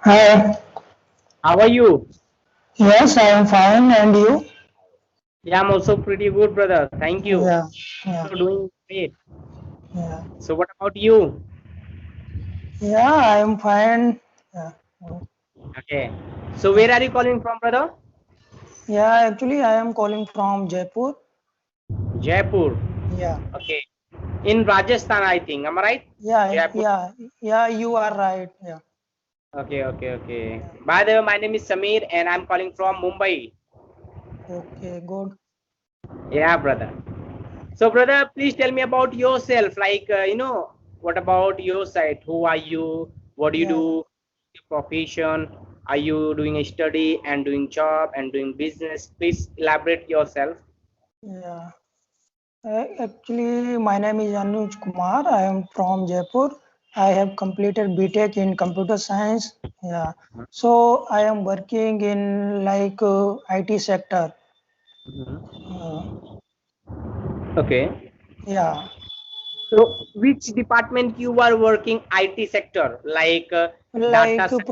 Hi. How are you? Yes, I am fine. And you? Yeah, I'm also pretty good, brother. Thank you. Yeah. Yeah. You're doing great. Yeah. So, what about you? Yeah, I am fine. Yeah. Okay. So, Yeah. where are you calling from, brother? Yeah, actually, I am calling from Jaipur. Jaipur. Yeah. Okay. In Rajasthan, I think. Am I right? Yeah. Jaipur. Yeah. Yeah, you are right. Yeah. Okay, okay, okay. Yeah. By the way, my name is Samir and I'm calling from Mumbai. Okay, good. Yeah, brother. So, brother, please tell me about yourself. What about your side? Who are you? What do you Yeah. do? Your profession? Are you doing a study and doing job and doing business? Please elaborate yourself. Yeah. Actually, my name is Anuj Kumar. I am from Jaipur. I have completed BTech in computer science. Yeah. So I am working in like IT sector. Mhm. Uh, Okay. yeah. So, which department you are working? IT sector, like data Like science.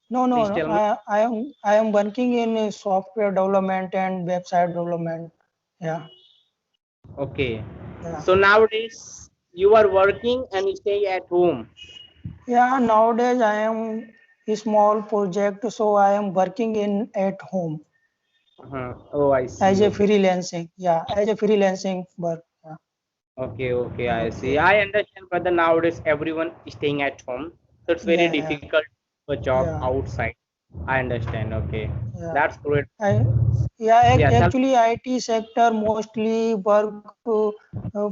no, Please no. tell me. I am working in software development and website development. Yeah, Okay. yeah, So nowadays you are working and you stay at home. yeah. Nowadays I am a small project, so I am working in at home Oh, I as see. a Okay. freelancing. Yeah, as a freelancing work. Yeah. Okay, okay, I see. Okay. I understand, but nowadays everyone is staying at home, so it's very Yeah, yeah, difficult for job yeah, outside. I understand. Okay, yeah. that's great. I, yeah. Yeah, tell. Actually, IT sector mostly work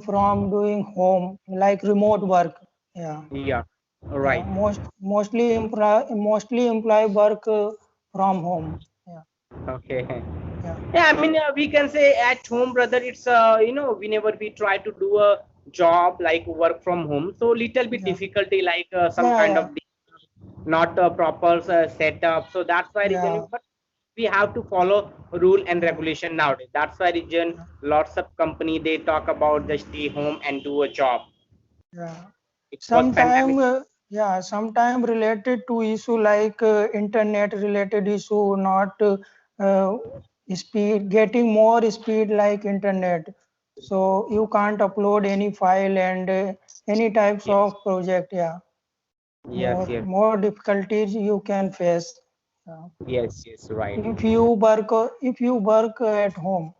from doing home, like remote work. Yeah. Yeah, Yeah, right. mostly employee work from home. Yeah, Okay. yeah, Yeah, I mean, we can say at home, brother. It's whenever we try to do a job like work from home, so little bit yeah, difficulty, like some yeah, kind yeah, of not a proper setup. So that's why reason. yeah, But we have to follow rule and yeah, regulation nowadays. That's why reason yeah, lots of company they talk about the stay home and do a job yeah. because pandemic. Sometime, yeah, sometime related to issue like internet related issue, not uh, speed, getting more speed like internet. So you can't upload any file and any types Yes, of project. Yeah, yes, more yes, more difficulties you can face. Yeah. yes, yes, right. If you work at home,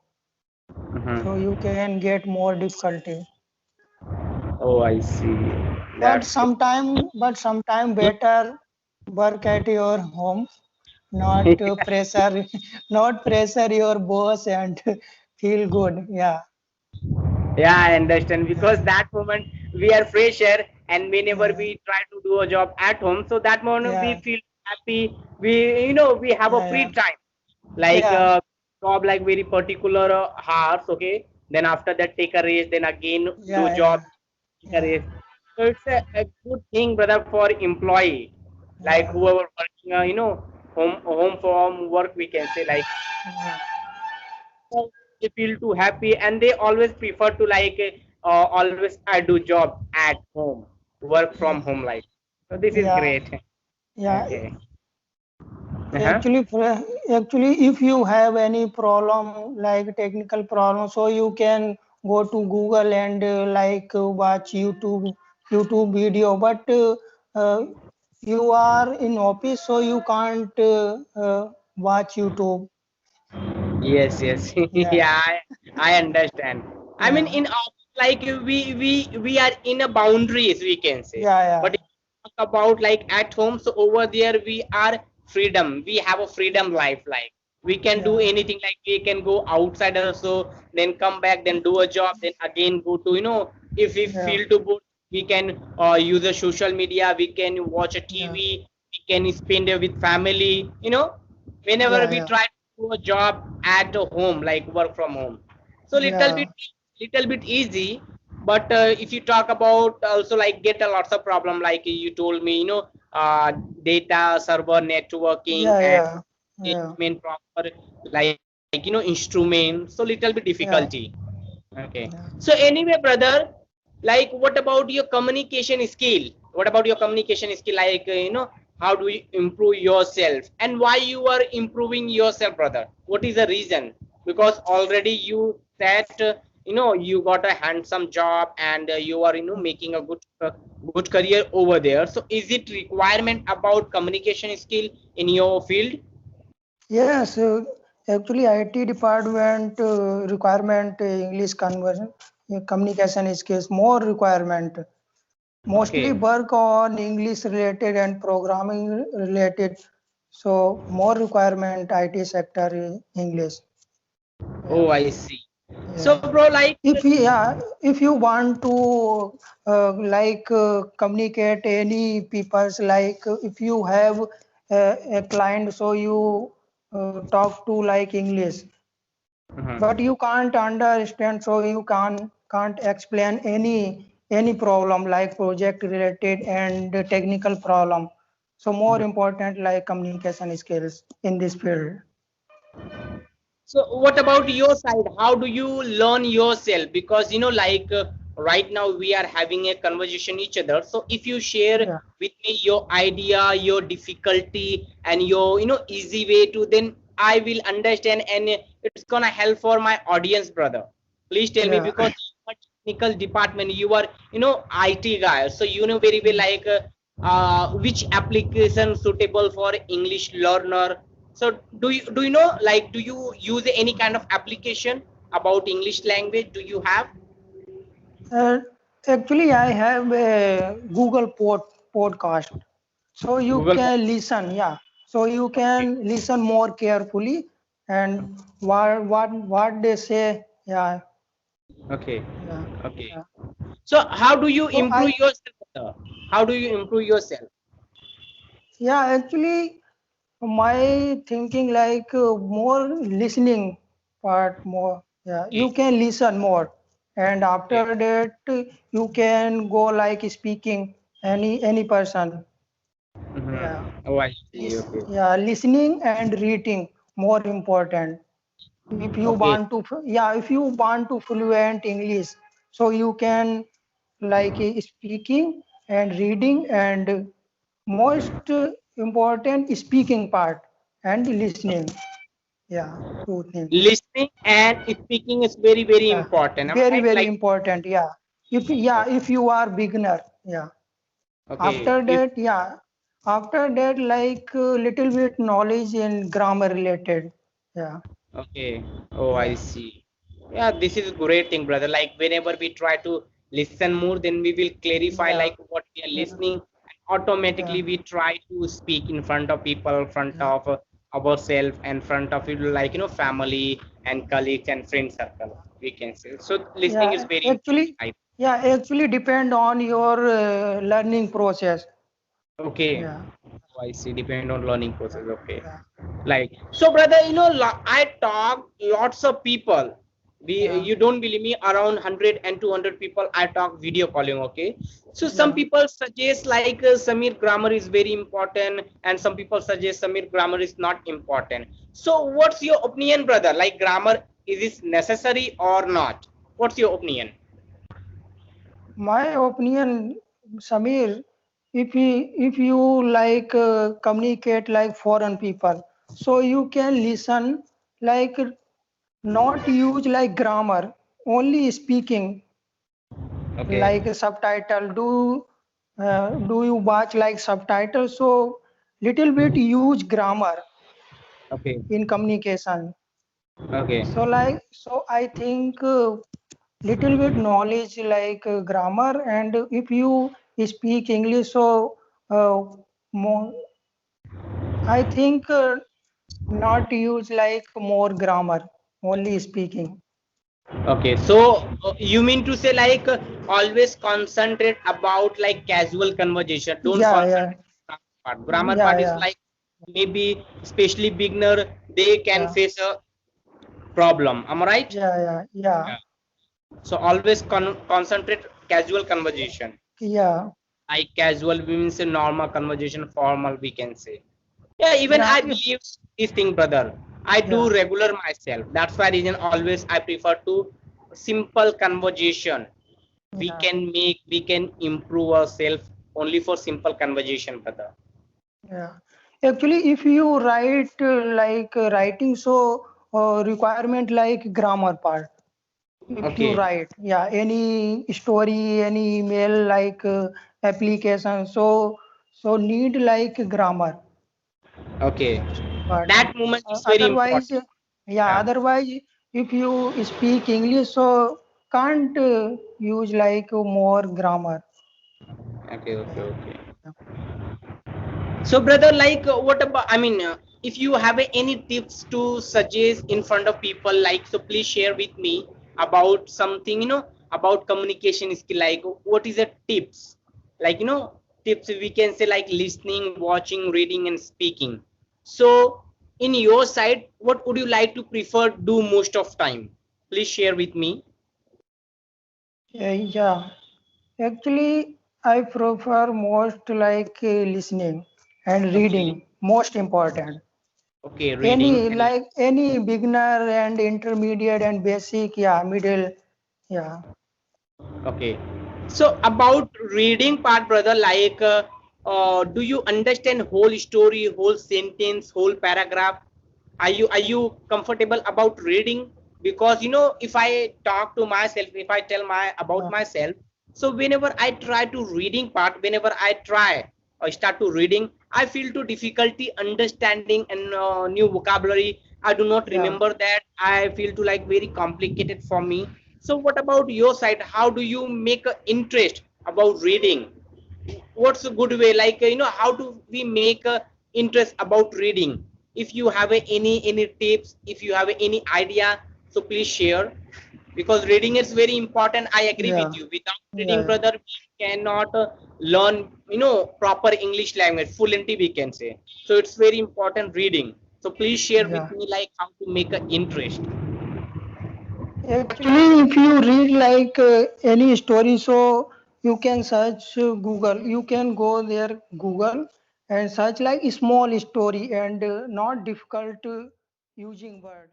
so Hmm. you can get more difficulty. Oh, I see. But That's sometime better work at your home, not pressure, not pressure your boss and feel good. Yeah, Yeah, I understand yeah, because that moment we are fresher and whenever yeah, we try to do a job at home, so that moment we yeah, feel happy. We have a yeah, free yeah, time, like yeah, job like very particular hours. Okay, then after that take a rest, then again do job, yeah, take a yeah, rest. So it's a good thing, brother, for employee, like yeah, whoever working, home from work we can say like yeah, they feel too happy and they always prefer to like always I do job at home, work from yeah, home like. So this is yeah, great. yeah. Okay. Uh-huh. Actually, if you have any problem like technical problem, so you can go to Google and watch YouTube video. But you are in office, so you can't watch YouTube. Yes, yes. Yeah, Yeah, I understand. I mean, yeah, in office, like we are in a boundaries, we can say. yeah, But yeah, if you talk about like at home, so over there we are freedom. We have a freedom life. Like we can do yeah, anything. Like we can go outside also, then come back, then do a job, then again go to if we yeah, feel too good, we can use a social media. We can watch a yeah, TV. We can spend it with family. Whenever yeah, we yeah, try to do a job at home like work from home, so yeah, little bit easy. But if you talk about also like get a lots of problem like you told me, uh, data server networking yeah, and yeah, yeah, management proper, like instrument, so little bit difficulty. yeah, Okay. yeah. So anyway, brother, like what about your communication skill? What about your communication skill? Like how do you improve yourself, and why you are improving yourself, brother? What is the reason? Because already you said, you got a handsome job, and you are, making a good career over there. So is it requirement about communication skill in your field? Yes, actually IT department requirement English conversion communication skills more requirement. Mostly Okay. work on English related and programming related. So more requirement IT sector English. Oh, Yeah, I see. So yeah. bro, like, If you want to communicate any people's if you have a client, so you talk to like English, Mhm. but you can't understand, so you can't explain any problem like project related and technical problem. So more important like communication skills in this field. So what about your side? How do you learn yourself? Because right now we are having a conversation each other. So if you share Yeah, with me your idea, your difficulty, and your easy way to, then I will understand, and it's gonna help for my audience, brother. Please tell me, yeah, because you are technical department, you are IT guy, so you know very well, like which application suitable for English learner. So do you know, like, do you use any kind of application about English language? Do you have uh, actually I have a podcast, so you Google Form? can listen. Yeah, so you Okay, can listen more carefully and what they say. Yeah, okay, yeah, okay. yeah. So how do you So I improve yourself, sir? How do you improve yourself? yeah actually my thinking more listening part more. Yeah, you Okay, can listen more, and okay. after that you can go like speaking any person. Yeah. Oh, I see. Okay, Yeah, listening and reading more important. If you okay, want to, yeah, if you want to fluent English, so you can speaking and reading and most important speaking part and listening. Yeah, two things. listening and speaking is very very Yeah, important. Am I very right? very Like, important. If you are beginner, yeah. okay, After if that, yeah. After that, little bit knowledge in grammar related. Yeah, okay. Oh, I yeah, see. Yeah, this is a great thing, brother. Like, whenever we try to listen more, then we will clarify yeah, like what we are yeah, listening, and automatically yeah, we try to speak in front of people, front yeah, of ourselves, and front of it, like family and colleagues and friend circle. We can say so. Listening is yeah. very important. Actually depend on your learning process. Okay. Yeah, Oh, I see. Depend on learning yeah, process. Okay. yeah, Like, so brother, I talk lots of people. We yeah, You don't believe me, around 100 and 200 people I talk video calling. Okay. So some yeah. people suggest like Samir grammar is very important, and some people suggest Samir grammar is not important. So what's your opinion, brother? Like, grammar, is this necessary or not? What's your opinion? My opinion, Samir, if you communicate like foreign people, so you can listen like not use like grammar, only speaking Okay. like a subtitle. Do you watch like subtitles? So little bit use grammar Okay. in communication. Okay. So I think little bit knowledge grammar, and if you speak English, so more, I think not use like more grammar, only speaking. Okay, so you mean to say like always concentrate about like casual conversation. Don't Yeah, yeah, concentrate on grammar part. Grammar yeah, part is yeah, like maybe especially beginner, they can yeah, face a problem. Am I right? yeah, yeah, yeah, Yeah. So always concentrate casual conversation. yeah, Like, casual means a normal conversation, formal we can say. Yeah, even yeah, I believe this thing, brother. I do yeah, regular myself. That's why reason always I prefer to simple conversation. We yeah, can improve ourselves only for simple conversation, brother. Yeah. Actually, if you write writing, so requirement like grammar part. If you Okay. write, yeah, any story, any email application, so need like grammar. Okay. But That moment is very otherwise, important. yeah, Yeah. otherwise, if you speak English, so can't use more grammar. Okay. Okay. Yeah. Okay. So, brother, what about? I mean, if you have any tips to suggest in front of people, so please share with me about something, about communication skill. Like, what is the tips? Tips we can say like listening, watching, reading, and speaking. So, in your side, what would you like to prefer do most of time? Please share with me. Yeah. Actually, I prefer most listening and Okay. reading. Most important. Okay, reading Any and any beginner and intermediate and basic, yeah, middle, yeah, okay. So about reading part, brother, do you understand whole story, whole sentence, whole paragraph? Are you comfortable about reading? Because if I talk to myself, if I tell my about yeah, myself, so whenever I try to reading part, whenever I try or start to reading, I feel to difficulty understanding and new vocabulary. I do not yeah. remember that. I feel to like very complicated for me. So what about your side? How do you make a interest about reading? What's a good way? How do we make a interest about reading? If you have any tips, if you have any idea, so please share. Because reading is very important. I agree Yeah, with you. Without reading, yeah, brother, we cannot learn proper English language, fluently we can say. So it's very important reading. So please share with yeah. me like how to make an interest. Actually, if you read any story, so you can search Google. You can go there Google and search like small story and not difficult using word.